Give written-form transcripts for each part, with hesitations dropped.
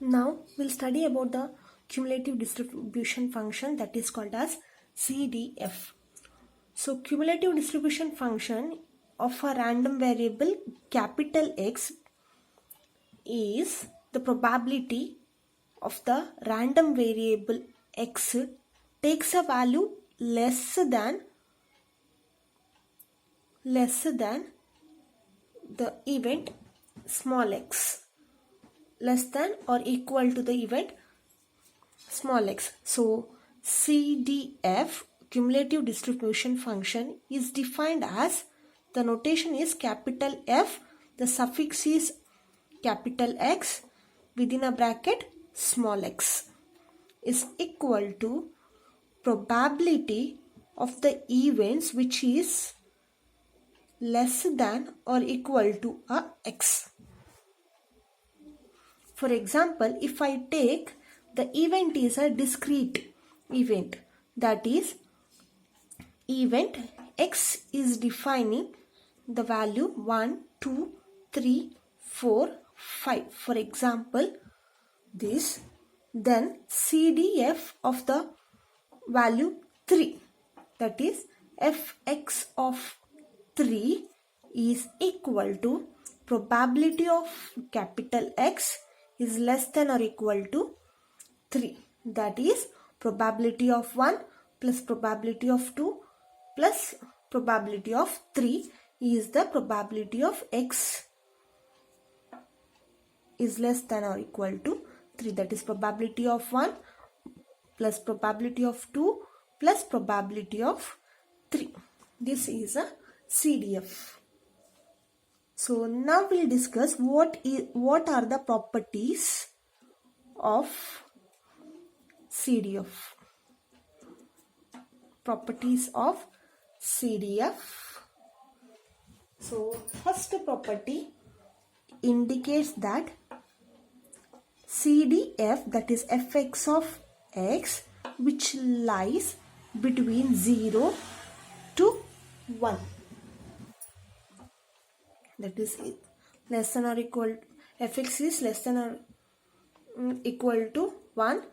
Now we'll study about the cumulative distribution function that is called as CDF. So cumulative distribution function of a random variable capital X is the probability of the random variable X takes a value less than the event small x, less than or equal to the event small x. So CDF, cumulative distribution function, is defined as, the notation is capital F, the suffix is capital X, within a bracket small x, is equal to probability of the events which is less than or equal to a x. For example, if I take the event is a discrete event, that is event x is defining the value 1, 2, 3, 4, 5. For example, this, then CDF of the value 3, that is fx of 3 is equal to probability of capital X is less than or equal to 3, that is probability of 1 plus probability of 2 plus probability of 3 is the probability of X is less than or equal to 3, that is probability of 1 plus probability of 2 plus probability of 3. This is a CDF. So now we'll discuss what are the properties of CDF. Properties of CDF. So first property indicates that CDF, that is fx of x, which lies between 0 to 1. That is less than or equal, fx is less than or equal to 1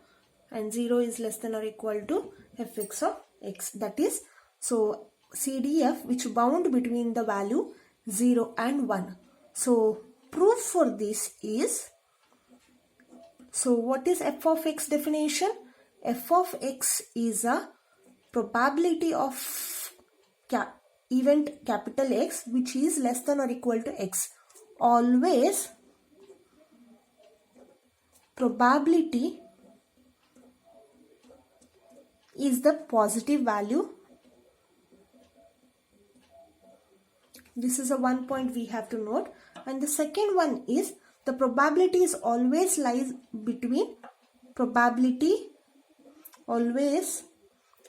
and 0 is less than or equal to fx of x. That is, so CDF which bound between the value 0 and 1. So proof for this is, so what is f of x definition? F of x is a probability of event capital X which is less than or equal to x. Always probability is the positive value. This is a one point we have to note. And the second one is, the probability is always lies between, probability always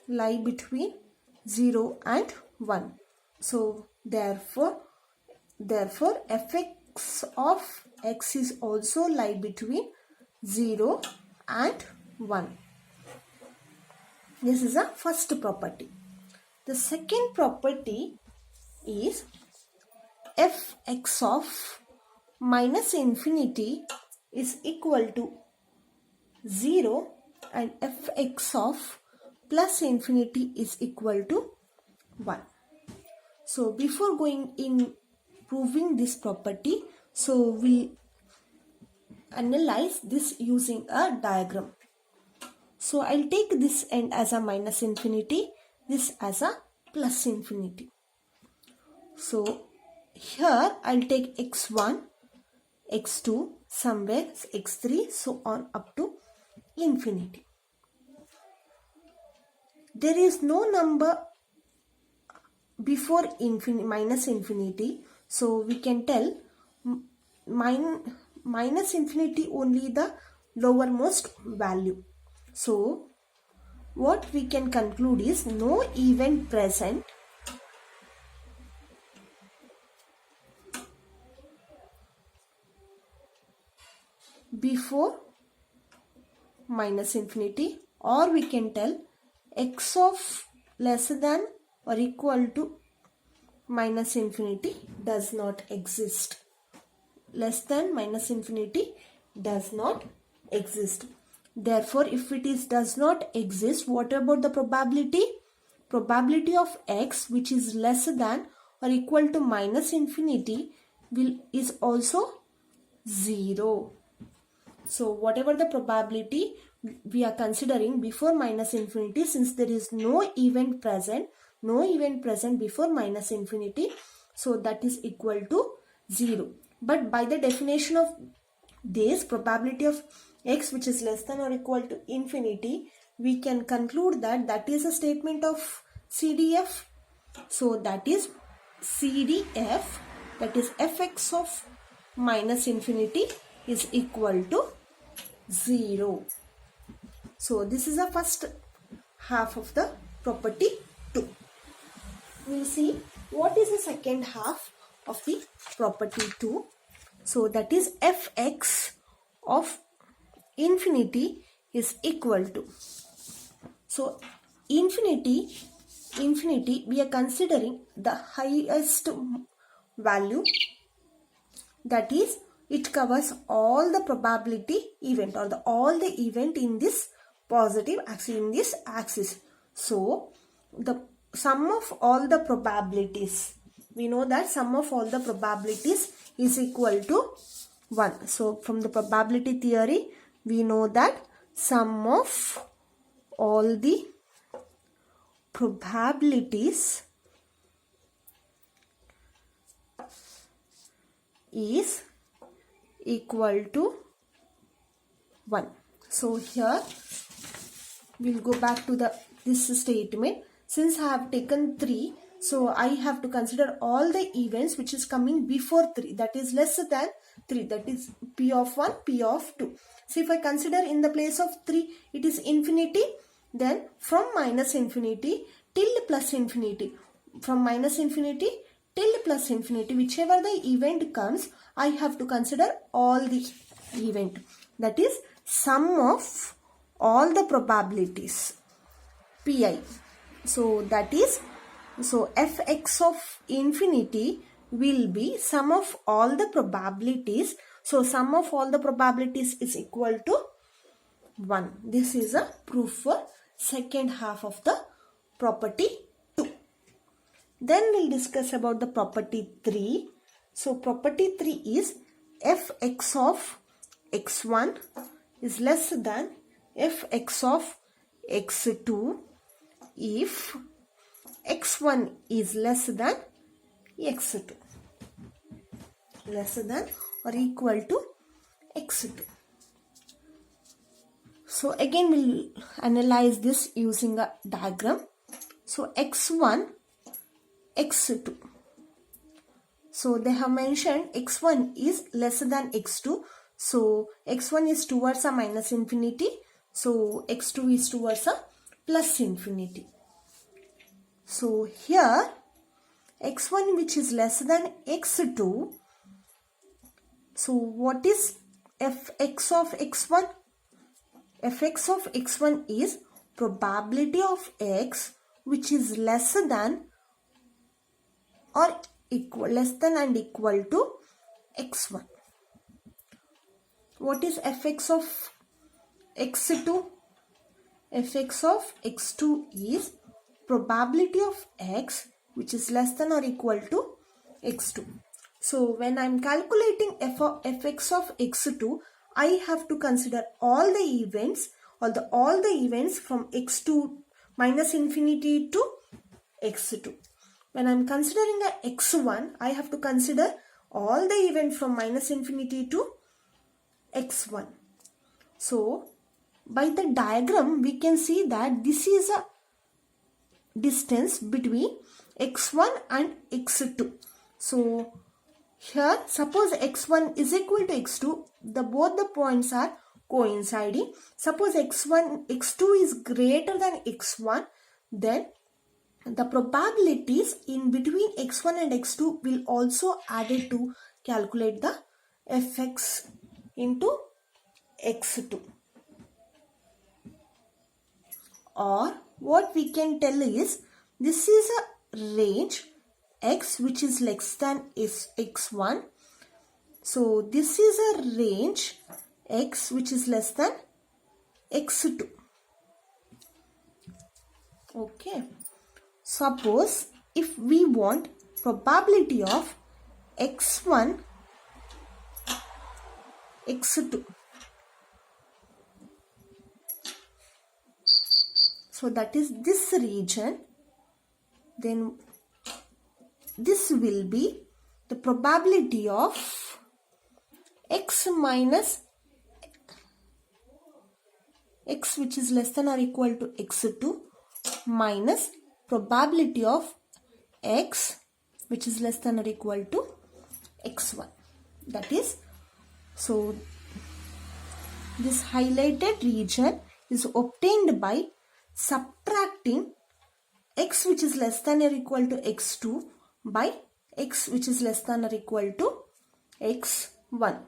lie between 0 and 1. So therefore fx of x is also lie between 0 and 1. This is a first property. The second property is fx of minus infinity is equal to 0 and fx of plus infinity is equal to 1. So before going in proving this property, so we analyze this using a diagram. So I'll take this end as a minus infinity, this as a plus infinity. So here I'll take x1, x2, somewhere x3, so on up to infinity. There is no number before minus infinity, so we can tell minus infinity only the lowermost value. So what we can conclude is no event present before minus infinity, or we can tell x of less than or equal to minus infinity does not exist. Less than minus infinity does not exist. Therefore, if it does not exist, what about the probability? Probability of x which is less than or equal to minus infinity is also 0. So whatever the probability we are considering before minus infinity, since there is no event present before minus infinity, so that is equal to 0. But by the definition of this probability of x which is less than or equal to infinity, we can conclude that that is a statement of CDF. So that is CDF, that is fx of minus infinity is equal to 0. So this is the first half of the property 2. We will see what is the second half of the property 2. So that is fx of infinity is equal to. So infinity we are considering the highest value, that is it covers all the probability event or all the event in this positive axis, in this axis. So the sum of all the probabilities, we know that sum of all the probabilities is equal to 1. So from the probability theory we know that sum of all the probabilities is equal to 1. So here we will go back to this statement. Since I have taken 3, so I have to consider all the events which is coming before 3, that is less than 3, that is P of 1, P of 2. So if I consider in the place of 3 it is infinity, then from minus infinity till plus infinity, from minus infinity till plus infinity, whichever the event comes, I have to consider all the event, that is sum of all the probabilities, Pi. So that is, so fx of infinity will be sum of all the probabilities. So sum of all the probabilities is equal to 1. This is a proof for second half of the property 2. Then we'll discuss about the property 3. So property 3 is fx of x1 is less than fx of x2 if x1 is less than x2, less than or equal to x2. So again we'll analyze this using a diagram. So x1, x2. So they have mentioned x1 is less than x2. So x1 is towards a minus infinity. So x2 is towards a plus infinity. So here x1 which is less than x2. So what is fx of x1? Fx of x1 is probability of x which is less than or equal, less than and equal to x1. What is fx of x2? Fx of x2 is probability of x which is less than or equal to x2. So when I am calculating fx of x2, I have to consider all the events or all the events from x2 minus infinity to x2. When I am considering a x1, I have to consider all the events from minus infinity to x1. So by the diagram we can see that this is a distance between x1 and x2. So here suppose x1 is equal to x2, both the points are coinciding. Suppose x2 is greater than x1, then the probabilities in between x1 and x2 will also added to calculate the fx into x2. Or what we can tell is, this is a range x which is less than is x1. So this is a range x which is less than x2. Okay. Suppose if we want probability of x1, x2. So that is this region, then this will be the probability of x minus x which is less than or equal to x2 minus probability of x which is less than or equal to x1. That is, so this highlighted region is obtained by subtracting x which is less than or equal to x2 by x which is less than or equal to x1.